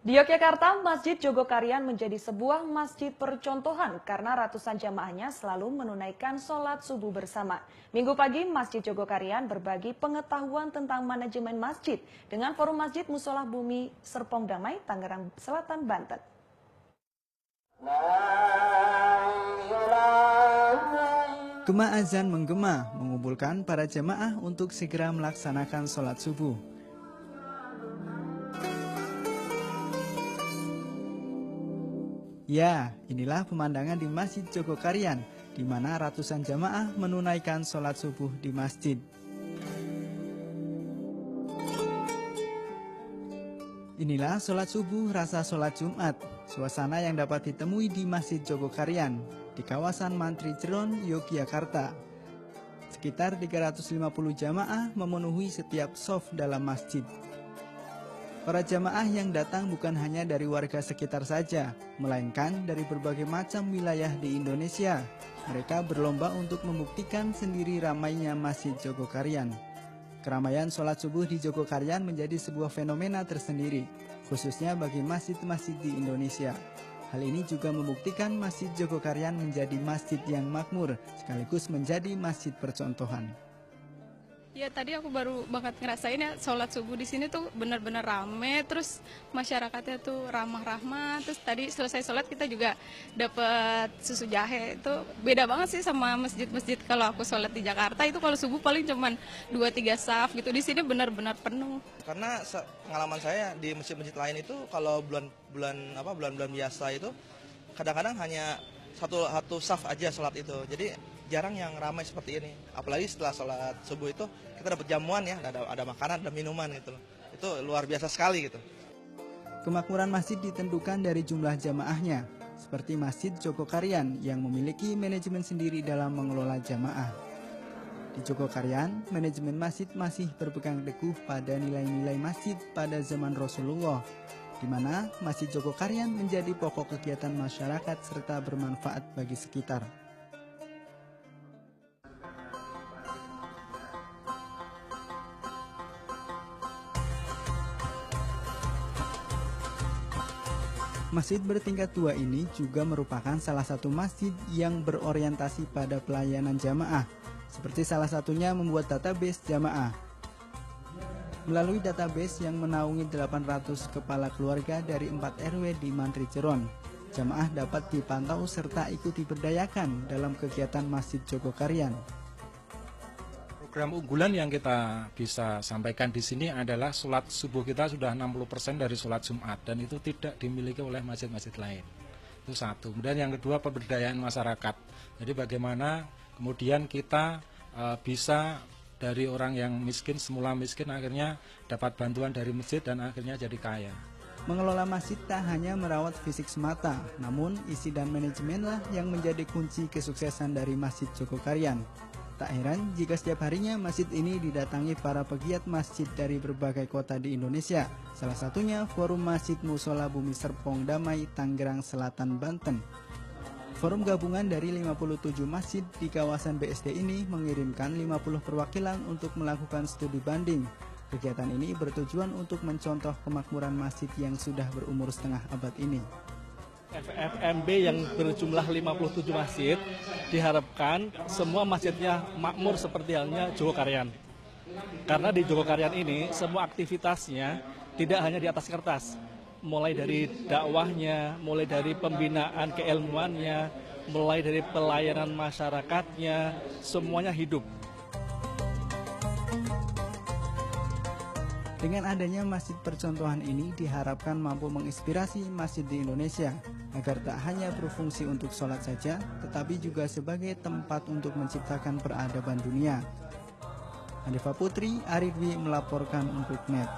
Di Yogyakarta, Masjid Jogokarian menjadi sebuah masjid percontohan karena ratusan jamaahnya selalu menunaikan sholat subuh bersama. Minggu pagi, Masjid Jogokarian berbagi pengetahuan tentang manajemen masjid dengan Forum Masjid Mushola Bumi Serpong Damai, Tangerang Selatan, Banten. Gema azan menggema mengumpulkan para jamaah untuk segera melaksanakan sholat subuh. Ya, inilah pemandangan di Masjid Jogokarian, di mana ratusan jamaah menunaikan sholat subuh di masjid. Inilah sholat subuh rasa sholat Jumat, suasana yang dapat ditemui di Masjid Jogokarian, di kawasan Mantri Jeron, Yogyakarta. Sekitar 350 jamaah memenuhi setiap shaf dalam masjid. Para jamaah yang datang bukan hanya dari warga sekitar saja, melainkan dari berbagai macam wilayah di Indonesia. Mereka berlomba untuk membuktikan sendiri ramainya Masjid Jogokarian. Keramaian sholat subuh di Jogokarian menjadi sebuah fenomena tersendiri, khususnya bagi masjid-masjid di Indonesia. Hal ini juga membuktikan Masjid Jogokarian menjadi masjid yang makmur, sekaligus menjadi masjid percontohan. Ya tadi aku baru banget ngerasain ya sholat subuh di sini tuh benar-benar rame, terus masyarakatnya tuh ramah-ramah, terus tadi selesai sholat kita juga dapat susu jahe. Itu beda banget sih sama masjid-masjid kalau aku sholat di Jakarta, itu kalau subuh paling cuman 2-3 saf gitu, di sini benar-benar penuh. Karena pengalaman saya di masjid-masjid lain itu kalau bulan-bulan biasa itu kadang-kadang hanya satu saf aja sholat itu, jadi jarang yang ramai seperti ini. Apalagi setelah sholat subuh itu kita dapat jamuan ya, ada makanan, ada minuman gitu. Itu luar biasa sekali gitu. Kemakmuran masjid ditentukan dari jumlah jamaahnya, seperti Masjid Jogokarian yang memiliki manajemen sendiri dalam mengelola jamaah. Di Jogokarian, manajemen masjid masih berpegang teguh pada nilai-nilai masjid pada zaman Rasulullah, di mana Masjid Jogokarian menjadi pokok kegiatan masyarakat serta bermanfaat bagi sekitar. Masjid bertingkat 2 ini juga merupakan salah satu masjid yang berorientasi pada pelayanan jamaah, seperti salah satunya membuat database jamaah. Melalui database yang menaungi 800 kepala keluarga dari 4 RW di Mantri Jeron, jamaah dapat dipantau serta ikut diberdayakan dalam kegiatan Masjid Jogokarian. Program unggulan yang kita bisa sampaikan di sini adalah sholat subuh kita sudah 60% dari sholat Jumat, dan itu tidak dimiliki oleh masjid-masjid lain. Itu satu. Kemudian yang kedua, pemberdayaan masyarakat. Jadi bagaimana kemudian kita bisa dari orang yang miskin, semula miskin, akhirnya dapat bantuan dari masjid dan akhirnya jadi kaya. Mengelola masjid tak hanya merawat fisik semata, namun isi dan manajemenlah yang menjadi kunci kesuksesan dari Masjid Jogokarian. Tak heran jika setiap harinya masjid ini didatangi para pegiat masjid dari berbagai kota di Indonesia. Salah satunya Forum Masjid Mushola Bumi Serpong Damai, Tangerang Selatan, Banten. Forum gabungan dari 57 masjid di kawasan BSD ini mengirimkan 50 perwakilan untuk melakukan studi banding. Kegiatan ini bertujuan untuk mencontoh kemakmuran masjid yang sudah berumur setengah abad ini. FFMB yang berjumlah 57 masjid diharapkan semua masjidnya makmur seperti halnya Jogokarian. Karena di Jogokarian ini semua aktivitasnya tidak hanya di atas kertas, mulai dari dakwahnya, mulai dari pembinaan keilmuannya, mulai dari pelayanan masyarakatnya, semuanya hidup. Dengan adanya masjid percontohan ini diharapkan mampu menginspirasi masjid di Indonesia agar tak hanya berfungsi untuk sholat saja, tetapi juga sebagai tempat untuk menciptakan peradaban dunia. Hanifah Putri, Aridwi melaporkan untuk NET.